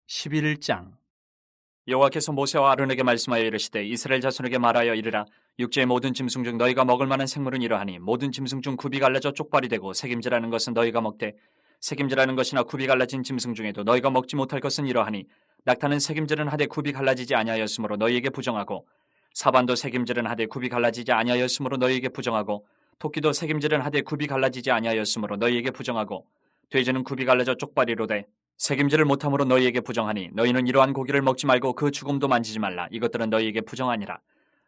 11장. 여호와께서 모세와 아론에게 말씀하여 이르시되 이스라엘 자손에게 말하여 이르라. 육지의 모든 짐승 중 너희가 먹을 만한 생물은 이러하니 모든 짐승 중 굽이 갈라져 쪽발이 되고 새김질하는 것은 너희가 먹되 새김질하는 것이나 굽이 갈라진 짐승 중에도 너희가 먹지 못할 것은 이러하니 낙타는 새김질은 하되 굽이 갈라지지 아니하였으므로 너희에게 부정하고 사반도 새김질은 하되 굽이 갈라지지 아니하였으므로 너희에게 부정하고 토끼도 새김질은 하되 굽이 갈라지지 아니하였으므로 너희에게 부정하고 돼지는 굽이 갈라져 쪽발이로되 새김질을 못함으로 너희에게 부정하니 너희는 이러한 고기를 먹지 말고 그 죽음도 만지지 말라. 이것들은 너희에게 부정하니라.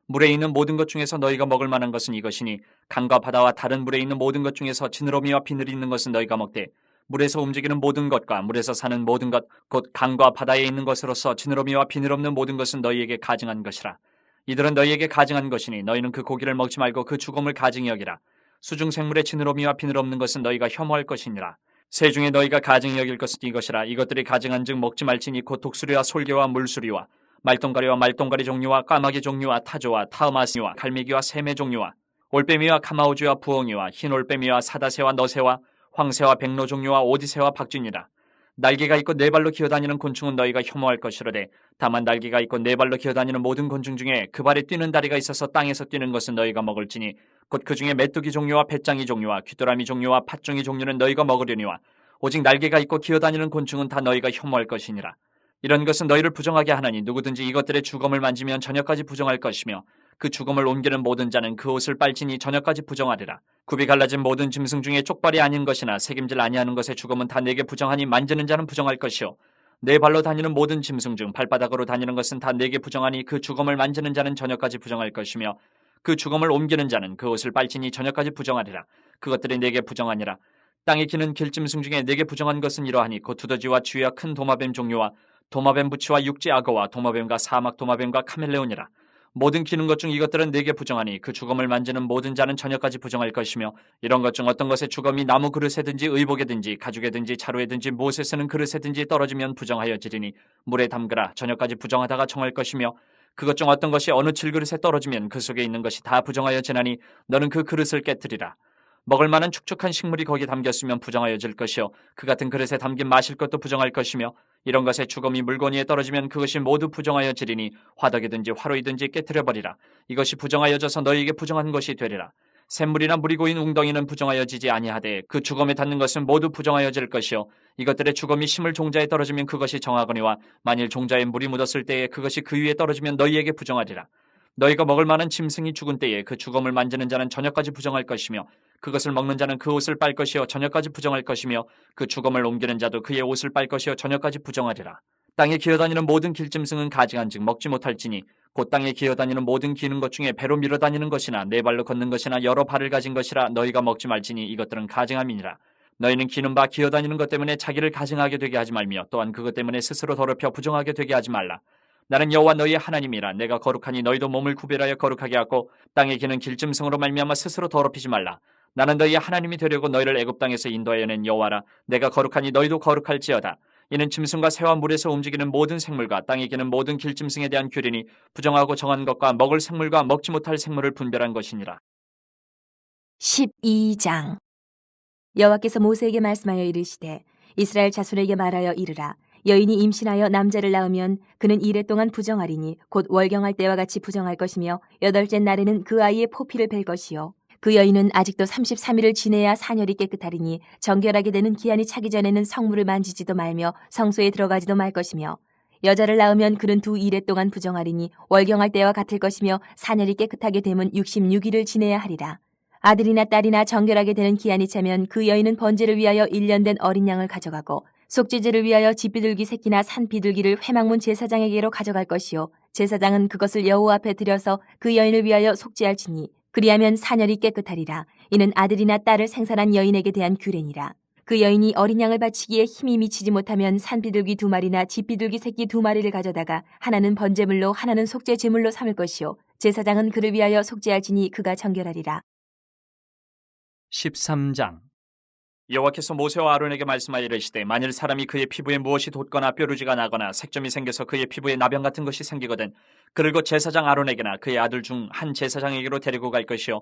물에 있는 모든 것 중에서 너희가 먹을 만한 것은 이것이니 강과 바다와 다른 물에 있는 모든 것 중에서 지느러미와 비늘이 있는 것은 너희가 먹되 물에서 움직이는 모든 것과 물에서 사는 모든 것 곧 강과 바다에 있는 것으로서 지느러미와 비늘 없는 모든 것은 너희에게 가증한 것이라. 이들은 너희에게 가증한 것이니 너희는 그 고기를 먹지 말고 그 죽음을 가증히 여기라. 수중 생물의 지느러미와 비늘 없는 것은 너희가 혐오할 것이니라. 새 중에 너희가 가증히 여길 것은 이것이라. 이것들이 가증한즉 먹지 말지니 곧 독수리와 솔개와 물수리와 말똥가리와 말똥가리 종류와 까마귀 종류와 타조와 타으마스와 갈매기와 새매 종류와 올빼미와 카마우주와 부엉이와 흰 올빼미와 사다새와 너새와 황새와 백로 종류와 오디새와 박쥐니라. 날개가 있고 네 발로 기어다니는 곤충은 너희가 혐오할 것이로되 다만 날개가 있고 네 발로 기어다니는 모든 곤충 중에 그 발에 뛰는 다리가 있어서 땅에서 뛰는 것은 너희가 먹을지니 곧 그 중에 메뚜기 종류와 배짱이 종류와 귀뚜라미 종류와 팥종이 종류는 너희가 먹으려니와 오직 날개가 있고 기어다니는 곤충은 다 너희가 혐오할 것이니라. 이런 것은 너희를 부정하게 하나니 누구든지 이것들의 주검을 만지면 저녁까지 부정할 것이며 그 주검을 옮기는 모든 자는 그 옷을 빨지니 저녁까지 부정하리라. 굽이 갈라진 모든 짐승 중에 쪽발이 아닌 것이나 새김질 아니하는 것의 주검은 다 내게 부정하니 만지는 자는 부정할 것이요 네 발로 다니는 모든 짐승 중 발바닥으로 다니는 것은 다 내게 부정하니 그 주검을 만지는 자는 저녁까지 부정할 것이며 그 주검을 옮기는 자는 그 옷을 빨지니 저녁까지 부정하리라. 그것들이 내게 부정하니라. 땅에 기는 길짐승 중에 내게 부정한 것은 이러하니 곧 두더지와 쥐와 큰 도마뱀 종류와 도마뱀 부치와 육지 악어와 도마뱀과 사막 도마뱀과 카멜레온이라. 모든 기는 것 중 이것들은 내게 부정하니 그 주검을 만지는 모든 자는 저녁까지 부정할 것이며 이런 것 중 어떤 것의 주검이 나무 그릇에든지 의복에든지 가죽에든지 자루에든지 무엇에 쓰는 그릇에든지 떨어지면 부정하여지리니 물에 담그라. 저녁까지 부정하다가 정할 것이며 그것 중 어떤 것이 어느 질그릇에 떨어지면 그 속에 있는 것이 다 부정하여지나니 너는 그 그릇을 깨뜨리라. 먹을 만한 축축한 식물이 거기에 담겼으면 부정하여질 것이요 그 같은 그릇에 담긴 마실 것도 부정할 것이며 이런 것에 주검이 물건 위에 떨어지면 그것이 모두 부정하여지리니 화덕이든지 화로이든지 깨뜨려버리라. 이것이 부정하여져서 너희에게 부정한 것이 되리라. 샘물이나 물이 고인 웅덩이는 부정하여지지 아니하되 그 주검에 닿는 것은 모두 부정하여질 것이요 이것들의 주검이 심을 종자에 떨어지면 그것이 정하거니와 만일 종자에 물이 묻었을 때에 그것이 그 위에 떨어지면 너희에게 부정하리라. 너희가 먹을 만한 짐승이 죽은 때에 그 주검을 만지는 자는 저녁까지 부정할 것이며 그것을 먹는 자는 그 옷을 빨 것이요 저녁까지 부정할 것이며 그 주검을 옮기는 자도 그의 옷을 빨 것이요 저녁까지 부정하리라. 땅에 기어다니는 모든 길짐승은 가증한즉 먹지 못할지니 곧 땅에 기어다니는 모든 기는 것 중에 배로 밀어다니는 것이나 네 발로 걷는 것이나 여러 발을 가진 것이라 너희가 먹지 말지니 이것들은 가증함이니라. 너희는 기는 바 기어다니는 것 때문에 자기를 가증하게 되게 하지 말며 또한 그것 때문에 스스로 더럽혀 부정하게 되게 하지 말라. 나는 여호와 너희의 하나님이라. 내가 거룩하니 너희도 몸을 구별하여 거룩하게 하고 땅에 기는 길짐승으로 말미암아 스스로 더럽히지 말라. 나는 너희의 하나님이 되려고 너희를 애굽 땅에서 인도하여 낸 여호와라. 내가 거룩하니 너희도 거룩할지어다. 이는 짐승과 새와 물에서 움직이는 모든 생물과 땅에 기는 모든 길짐승에 대한 규례니 부정하고 정한 것과 먹을 생물과 먹지 못할 생물을 분별한 것이니라. 12장. 여호와께서 모세에게 말씀하여 이르시되 이스라엘 자손에게 말하여 이르라. 여인이 임신하여 남자를 낳으면 그는 이래 동안 부정하리니 곧 월경할 때와 같이 부정할 것이며 여덟째 날에는 그 아이의 포피를 벨 것이요 그 여인은 아직도 33일을 지내야 사녀리 깨끗하리니 정결하게 되는 기한이 차기 전에는 성물을 만지지도 말며 성소에 들어가지도 말 것이며 여자를 낳으면 그는 두 이래 동안 부정하리니 월경할 때와 같을 것이며 사녀리 깨끗하게 되면 66일을 지내야 하리라. 아들이나 딸이나 정결하게 되는 기한이 차면 그 여인은 번제를 위하여 1년 된 어린 양을 가져가고 속죄제를 위하여 집비둘기 새끼나 산비둘기를 회막문 제사장에게로 가져갈 것이요 제사장은 그것을 여호와 앞에 들여서 그 여인을 위하여 속죄할지니 그리하면 사녀리 깨끗하리라. 이는 아들이나 딸을 생산한 여인에게 대한 규례니라. 그 여인이 어린 양을 바치기에 힘이 미치지 못하면 산비둘기 2마리나 집비둘기 새끼 2마리를 가져다가 하나는 번제물로 하나는 속죄 제물로 삼을 것이요 제사장은 그를 위하여 속죄할지니 그가 정결하리라. 13장. 여호와께서 모세와 아론에게 말씀하여 이르시되 만일 사람이 그의 피부에 무엇이 돋거나 뾰루지가 나거나 색점이 생겨서 그의 피부에 나병 같은 것이 생기거든 그를 곧 제사장 아론에게나 그의 아들 중 한 제사장에게로 데리고 갈 것이요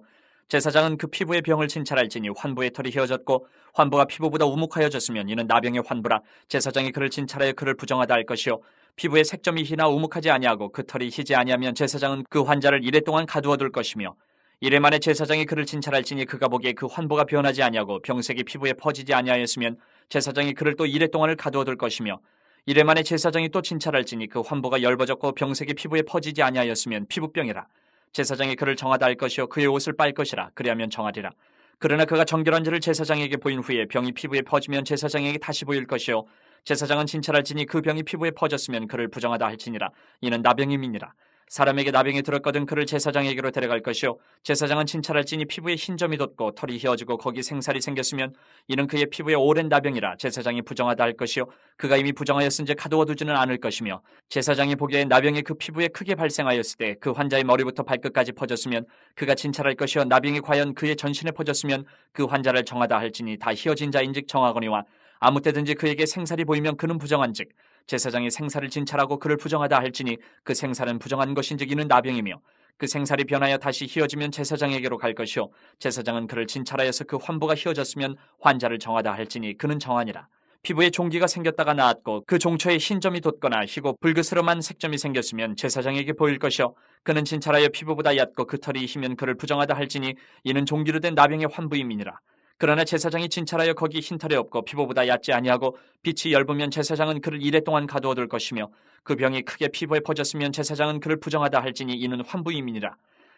제사장은 그 피부의 병을 진찰할지니 환부의 털이 휘어졌고 환부가 피부보다 우묵하여졌으면 이는 나병의 환부라. 제사장이 그를 진찰하여 그를 부정하다 할 것이요 피부에 색점이 희나 우묵하지 아니하고 그 털이 희지 아니하면 제사장은 그 환자를 이래 동안 가두어 둘 것이며 이래 만에 제사장이 그를 진찰할지니 그가 보기에 그 환부가 변하지 아니하고 병색이 피부에 퍼지지 아니하였으면 제사장이 그를 또 이래 동안을 가두어 둘 것이며 이래 만에 제사장이 또 진찰할지니 그 환부가 열버졌고 병색이 피부에 퍼지지 아니하였으면 피부병이라. 제사장이 그를 정하다 할 것이요 그의 옷을 빨 것이라. 그리하면 정하리라. 그러나 그가 정결한지를 제사장에게 보인 후에 병이 피부에 퍼지면 제사장에게 다시 보일 것이요 제사장은 진찰할지니 그 병이 피부에 퍼졌으면 그를 부정하다 할지니라. 이는 나병임이니라. 사람에게 나병이 들었거든 그를 제사장에게로 데려갈 것이요 제사장은 진찰할지니 피부에 흰점이 돋고 털이 휘어지고 거기 생살이 생겼으면 이는 그의 피부에 오랜 나병이라. 제사장이 부정하다 할 것이요 그가 이미 부정하였은지 가두어 두지는 않을 것이며 제사장이 보기에 나병이 그 피부에 크게 발생하였을 때 그 환자의 머리부터 발끝까지 퍼졌으면 그가 진찰할 것이요 나병이 과연 그의 전신에 퍼졌으면 그 환자를 정하다 할지니 다 휘어진 자인즉 정하거니와 아무 때든지 그에게 생살이 보이면 그는 부정한즉 제사장이 생살을 진찰하고 그를 부정하다 할지니 그 생살은 부정한 것인즉 이는 나병이며 그 생살이 변하여 다시 휘어지면 제사장에게로 갈 것이요 제사장은 그를 진찰하여서 그 환부가 휘어졌으면 환자를 정하다 할지니 그는 정하니라. 피부에 종기가 생겼다가 나았고 그 종초에 흰점이 돋거나 희고 붉으스름한 색점이 생겼으면 제사장에게 보일 것이요 그는 진찰하여 피부보다 얕고 그 털이 희면 그를 부정하다 할지니 이는 종기로 된 나병의 환부임이니라. 그러나 제사장이 진찰하여 거기 흰털이 없고 피부보다 얕지 아니하고 빛이 엷으면 제사장은 그를 이래 동안 가두어 둘 것이며 그 병이 크게 피부에 퍼졌으면 제사장은 그를 부정하다 할지니 이는 환부임이니라.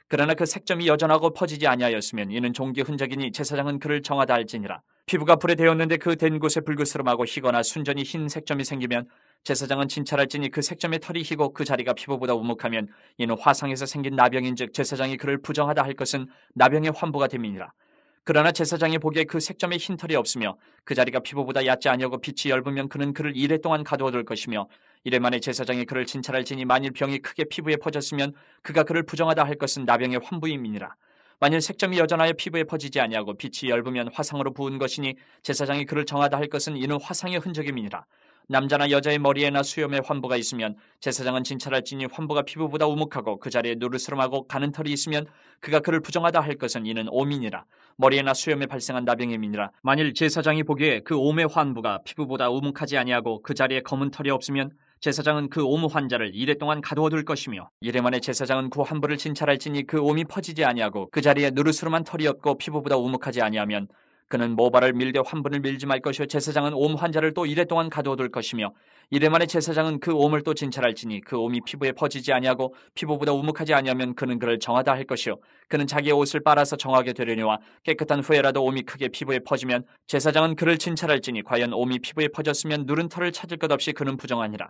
그러나 그 색점이 여전하고 퍼지지 아니하였으면 이는 종기 흔적이니 제사장은 그를 정하다 할지니라. 피부가 불에 데었는데 그 댄 곳에 붉으스름하고 희거나 순전히 흰 색점이 생기면 제사장은 진찰할지니 그 색점의 털이 희고 그 자리가 피부보다 우묵하면 이는 화상에서 생긴 나병인즉 제사장이 그를 부정하다 할 것은 나병의 환부가 됨이니라. 그러나 제사장이 보기에 그 색점에 흰털이 없으며 그 자리가 피부보다 얕지 아니하고 빛이 엷으면 그는 그를 이래 동안 가두어 둘 것이며 이래 만에 제사장이 그를 진찰할지니 만일 병이 크게 피부에 퍼졌으면 그가 그를 부정하다 할 것은 나병의 환부임이니라. 만일 색점이 여전하여 피부에 퍼지지 아니하고 빛이 엷으면 화상으로 부은 것이니 제사장이 그를 정하다 할 것은 이는 화상의 흔적임이니라. 남자나 여자의 머리에나 수염에 환부가 있으면 제사장은 진찰할지니 환부가 피부보다 우묵하고 그 자리에 누르스름하고 가는 털이 있으면 그가 그를 부정하다 할 것은 이는 오민이라. 머리에나 수염에 발생한 나병임이니라. 만일 제사장이 보기에 그 옴의 환부가 피부보다 우묵하지 아니하고 그 자리에 검은 털이 없으면 제사장은 그 옴 환자를 이래 동안 가두어 둘 것이며 이래 만에 제사장은 그 환부를 진찰할지니 그 옴이 퍼지지 아니하고 그 자리에 누르스름한 털이 없고 피부보다 우묵하지 아니하면 그는 모발을 밀되 환부를 밀지 말 것이요 제사장은 옴 환자를 또 이래 동안 가두어 둘 것이며 이래 만에 제사장은 그 옴을 또 진찰할지니 그 옴이 피부에 퍼지지 아니하고 피부보다 우묵하지 아니하면 그는 그를 정하다 할 것이요 그는 자기의 옷을 빨아서 정하게 되려니와 깨끗한 후에라도 옴이 크게 피부에 퍼지면 제사장은 그를 진찰할지니 과연 옴이 피부에 퍼졌으면 누른 털을 찾을 것 없이 그는 부정하니라.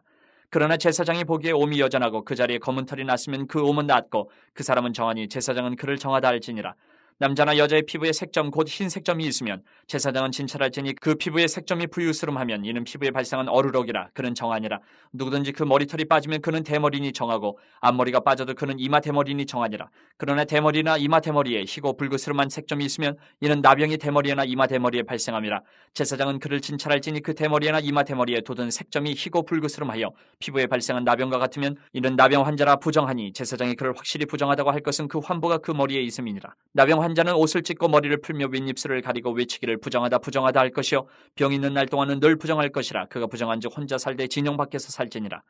그러나 제사장이 보기에 옴이 여전하고 그 자리에 검은 털이 났으면 그 옴은 낫고 그 사람은 정하니 제사장은 그를 정하다 할지니라. 남자나 여자의 피부에 색점 곧 흰 색점이 있으면 제사장은 진찰할지니 그 피부에 색점이 부유스름하면 이는 피부에 발생한 어루럭이라. 그는 정하니라. 누구든지 그 머리털이 빠지면 그는 대머리니 정하고 앞머리가 빠져도 그는 이마 대머리니 정하니라. 그러나 대머리나 이마 대머리에 희고 붉으스름한 색점이 있으면 이는 나병이 대머리나 이마 대머리에 발생함이라. 제사장은 그를 진찰할지니 그 대머리나 이마 대머리에 돋은 색점이 희고 붉으스름하여 피부에 발생한 나병과 같으면 이는 나병 환자라 부정하니 제사장이 그를 확실히 부정하다고 할 것은 그 환부가 그 머리에 있음이니라. 나병 환자는 옷을 찢고 머리를 풀며 윗입술을 가리고 외치기를 부정하다 부정하다 할 것이요 병 있는 날 동안은 늘 부정할 것이라. 그가 부정한즉 혼자 살되 진영 밖에서 살지니라.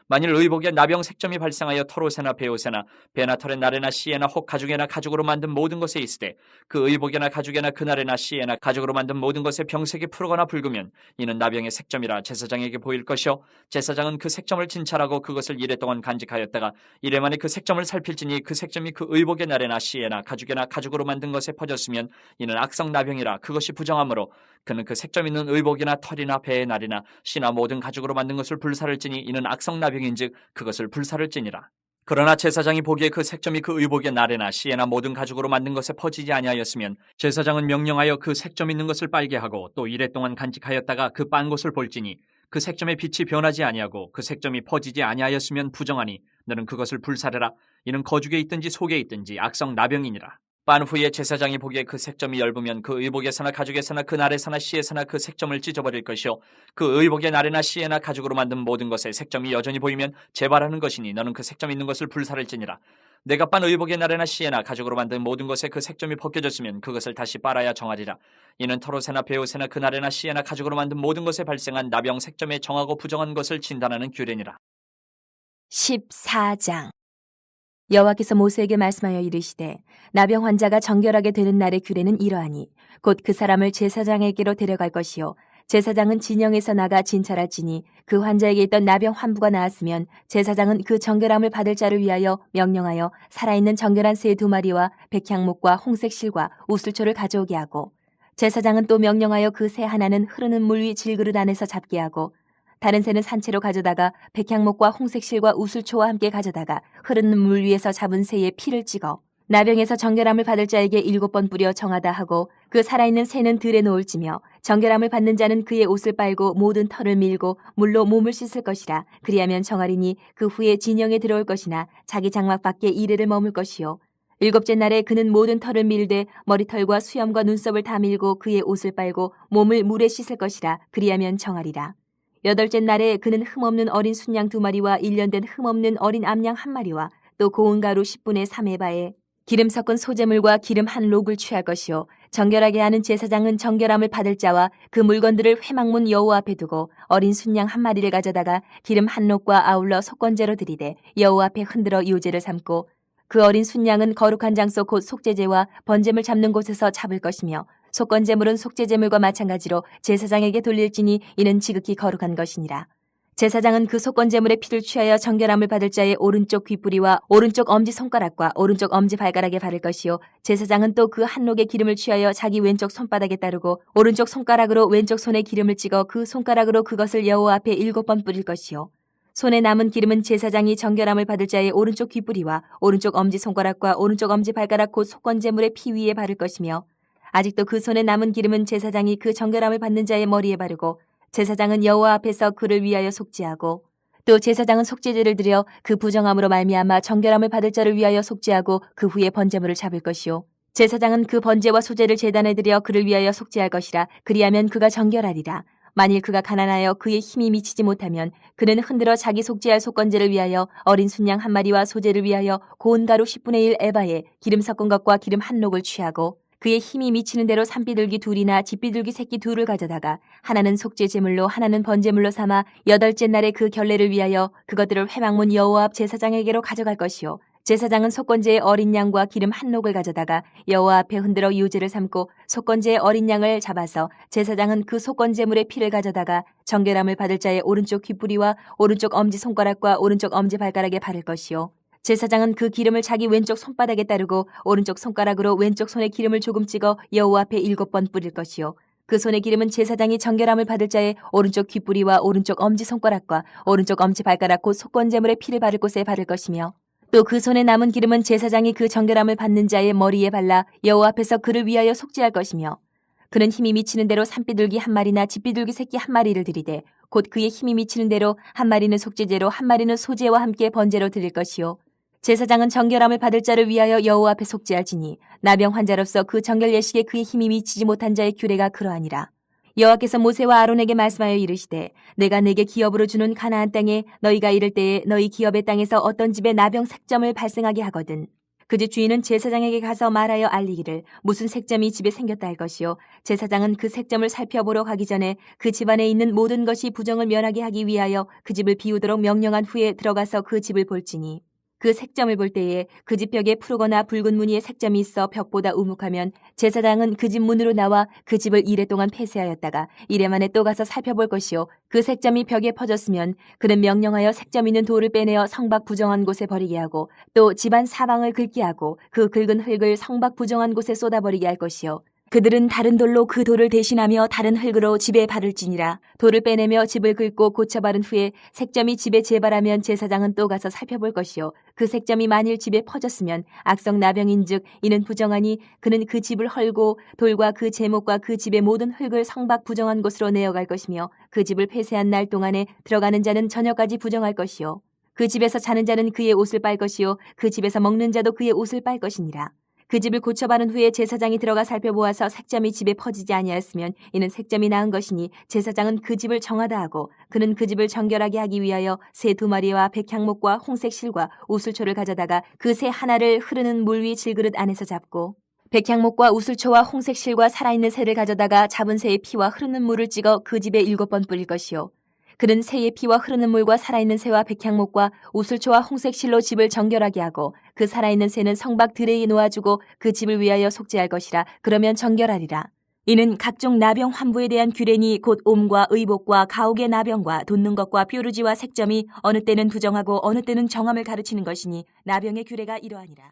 만일 의복에 나병 색점이 발생하여 털옷에나 베옷에나 배나 털에 날에나 씨에나 혹 가죽에나 가죽으로 만든 모든 것에 있으되 그 의복에나 가죽에나 그날에나 씨에나 가죽으로 만든 모든 것에 병색이 푸르거나 붉으면 이는 나병의 색점이라 제사장에게 보일 것이요 제사장은 그 색점을 진찰하고 그것을 이래 동안 간직하였다가 이래 만에 그 색점을 살필지니 그 색점이 그 의복의 날에나 씨에나 가죽에나 가죽으로 만든 것에 퍼졌으면 이는 악성 나병이라. 그것이 부정하므로 그는 그 색점 있는 의복이나 털이나 배의 날이나 씨나 모든 가죽으로 만든 것을 불사를 찌니 이는 악성 나병인즉 그것을 불사를 찌니라. 그러나 제사장이 보기에 그 색점이 그 의복의 날에나 씨에나 모든 가죽으로 만든 것에 퍼지지 아니하였으면 제사장은 명령하여 그 색점 있는 것을 빨게 하고 또 이래 동안 간직하였다가 그 빤 것을 볼지니 그 색점의 빛이 변하지 아니하고 그 색점이 퍼지지 아니하였으면 부정하니 너는 그것을 불사르라. 이는 거죽에 있든지 속에 있든지 악성 나병이니라. 빤 후에 제사장이 보기에 그 색점이 엷으면 그 의복에서나 가죽에서나 그 날에서나 씨에서나 그 색점을 찢어버릴 것이요 그 의복의 날에나 씨에나 가죽으로 만든 모든 것에 색점이 여전히 보이면 재발하는 것이니 너는 그 색점 있는 것을 불사를지니라. 내가 빤 의복의 나래나 시에나 가죽으로 만든 모든 것에 그 색점이 벗겨졌으면 그것을 다시 빨아야 정하리라. 이는 털옷에나 베옷에나 그 나래나 시에나 가죽으로 만든 모든 것에 발생한 나병 색점에 정하고 부정한 것을 진단하는 규례니라. 14장 여호와께서 모세에게 말씀하여 이르시되 나병 환자가 정결하게 되는 날의 규례는 이러하니 곧 그 사람을 제사장에게로 데려갈 것이요 제사장은 진영에서 나가 진찰할지니 그 환자에게 있던 나병 환부가 나았으면 제사장은 그 정결함을 받을 자를 위하여 명령하여 살아있는 정결한 새 2마리와 백향목과 홍색 실과 우슬초를 가져오게 하고 제사장은 또 명령하여 그 새 하나는 흐르는 물 위 질그릇 안에서 잡게 하고 다른 새는 산채로 가져다가 백향목과 홍색 실과 우슬초와 함께 가져다가 흐르는 물 위에서 잡은 새의 피를 찍어 나병에서 정결함을 받을 자에게 7번 뿌려 정하다 하고 그 살아있는 새는 들에 놓을지며 정결함을 받는 자는 그의 옷을 빨고 모든 털을 밀고 물로 몸을 씻을 것이라. 그리하면 정하리니 그 후에 진영에 들어올 것이나 자기 장막 밖에 이래를 머물 것이요 7째 날에 그는 모든 털을 밀되 머리털과 수염과 눈썹을 다 밀고 그의 옷을 빨고 몸을 물에 씻을 것이라. 그리하면 정하리라. 8째 날에 그는 흠없는 어린 순양 2마리와 1년 된 흠없는 어린 암양 1마리와 또 고운 가루 10분의 3에바에 기름 섞은 소재물과 기름 한 록을 취할 것이요 정결하게 하는 제사장은 정결함을 받을 자와 그 물건들을 회막문 여호와 앞에 두고 어린 순양 1마리를 가져다가 기름 한 록과 아울러 속건제로 드리되 여호와 앞에 흔들어 유제를 삼고 그 어린 순양은 거룩한 장소 곧 속죄제와 번제물 잡는 곳에서 잡을 것이며 속건제물은 속죄제물과 마찬가지로 제사장에게 돌릴지니 이는 지극히 거룩한 것이니라. 제사장은 그 속건제물의 피를 취하여 정결함을 받을 자의 오른쪽 귓뿌리와 오른쪽 엄지손가락과 오른쪽 엄지발가락에 바를 것이요 제사장은 또 그 한 록의 기름을 취하여 자기 왼쪽 손바닥에 따르고 오른쪽 손가락으로 왼쪽 손에 기름을 찍어 그 손가락으로 그것을 여호와 앞에 7번 뿌릴 것이요 손에 남은 기름은 제사장이 정결함을 받을 자의 오른쪽 귓뿌리와 오른쪽 엄지손가락과 오른쪽 엄지발가락 곧 속건제물의 피 위에 바를 것이며 아직도 그 손에 남은 기름은 제사장이 그 정결함을 받는 자의 머리에 바르고 제사장은 여호와 앞에서 그를 위하여 속죄하고 또 제사장은 속죄제를 드려 그 부정함으로 말미암아 정결함을 받을 자를 위하여 속죄하고 그 후에 번제물을 잡을 것이요 제사장은 그 번제와 소제를 제단에 드려 그를 위하여 속죄할 것이라. 그리하면 그가 정결하리라. 만일 그가 가난하여 그의 힘이 미치지 못하면 그는 흔들어 자기 속죄할 속건제를 위하여 어린 순양 1마리와 소제를 위하여 고운 가루 10분의 1 에바에 기름 섞은 것과 기름 한 록을 취하고 그의 힘이 미치는 대로 산비둘기 2이나 집비둘기 새끼 2를 가져다가 하나는 속죄 제물로 하나는 번제물로 삼아 8째 날에 그 결례를 위하여 그것들을 회막문 여호와 앞 제사장에게로 가져갈 것이요 제사장은 속건제의 어린 양과 기름 한 록을 가져다가 여호와 앞에 흔들어 유제를 삼고 속건제의 어린 양을 잡아서 제사장은 그 속건제물의 피를 가져다가 정결함을 받을 자의 오른쪽 귓뿌리와 오른쪽 엄지손가락과 오른쪽 엄지발가락에 바를 것이요 제사장은 그 기름을 자기 왼쪽 손바닥에 따르고 오른쪽 손가락으로 왼쪽 손에 기름을 조금 찍어 여호와 앞에 7번 뿌릴 것이요 그 손의 기름은 제사장이 정결함을 받을 자의 오른쪽 귓뿌리와 오른쪽 엄지손가락과 오른쪽 엄지발가락 곧 속건제물의 피를 바를 곳에 바를 것이며 또 그 손에 남은 기름은 제사장이 그 정결함을 받는 자의 머리에 발라 여호와 앞에서 그를 위하여 속죄할 것이며 그는 힘이 미치는 대로 산비둘기 1마리나 집비둘기 새끼 1마리를 드리되 곧 그의 힘이 미치는 대로 1마리는 속죄제로 1마리는 소제와 함께 번제로 드릴 것이요 제사장은 정결함을 받을 자를 위하여 여호와 앞에 속죄할지니 나병 환자로서 그 정결 예식에 그의 힘이 미치지 못한 자의 규례가 그러하니라. 여호와께서 모세와 아론에게 말씀하여 이르시되 내가 내게 기업으로 주는 가나안 땅에 너희가 이를 때에 너희 기업의 땅에서 어떤 집에 나병 색점을 발생하게 하거든 그 집 주인은 제사장에게 가서 말하여 알리기를 무슨 색점이 집에 생겼다 할 것이요 제사장은 그 색점을 살펴보러 가기 전에 그 집안에 있는 모든 것이 부정을 면하게 하기 위하여 그 집을 비우도록 명령한 후에 들어가서 그 집을 볼지니 그 색점을 볼 때에 그 집 벽에 푸르거나 붉은 무늬의 색점이 있어 벽보다 우묵하면 제사장은 그 집 문으로 나와 그 집을 이래 동안 폐쇄하였다가 이래 만에 또 가서 살펴볼 것이요 그 색점이 벽에 퍼졌으면 그는 명령하여 색점 있는 돌을 빼내어 성밖 부정한 곳에 버리게 하고 또 집안 사방을 긁게 하고 그 긁은 흙을 성밖 부정한 곳에 쏟아버리게 할 것이요 그들은 다른 돌로 그 돌을 대신하며 다른 흙으로 집에 바를지니라. 돌을 빼내며 집을 긁고 고쳐 바른 후에 색점이 집에 재발하면 제사장은 또 가서 살펴볼 것이요 그 색점이 만일 집에 퍼졌으면 악성 나병인즉 이는 부정하니 그는 그 집을 헐고 돌과 그 제목과 그 집의 모든 흙을 성밖 부정한 곳으로 내어갈 것이며 그 집을 폐쇄한 날 동안에 들어가는 자는 저녁까지 부정할 것이요 그 집에서 자는 자는 그의 옷을 빨 것이요 그 집에서 먹는 자도 그의 옷을 빨 것이니라. 그 집을 고쳐바른 후에 제사장이 들어가 살펴보아서 색점이 집에 퍼지지 아니하였으면 이는 색점이 나은 것이니 제사장은 그 집을 정하다 하고 그는 그 집을 정결하게 하기 위하여 새 2마리와 백향목과 홍색 실과 우슬초를 가져다가 그 새 하나를 흐르는 물 위 질그릇 안에서 잡고 백향목과 우슬초와 홍색 실과 살아있는 새를 가져다가 잡은 새의 피와 흐르는 물을 찍어 그 집에 7번 뿌릴 것이요 그는 새의 피와 흐르는 물과 살아있는 새와 백향목과 우슬초와 홍색 실로 집을 정결하게 하고 그 살아있는 새는 성박 들에게 놓아주고 그 집을 위하여 속죄할 것이라. 그러면 정결하리라. 이는 각종 나병 환부에 대한 규례니 곧 옴과 의복과 가옥의 나병과 돋는 것과 뾰루지와 색점이 어느 때는 부정하고 어느 때는 정함을 가르치는 것이니 나병의 규례가 이러하니라.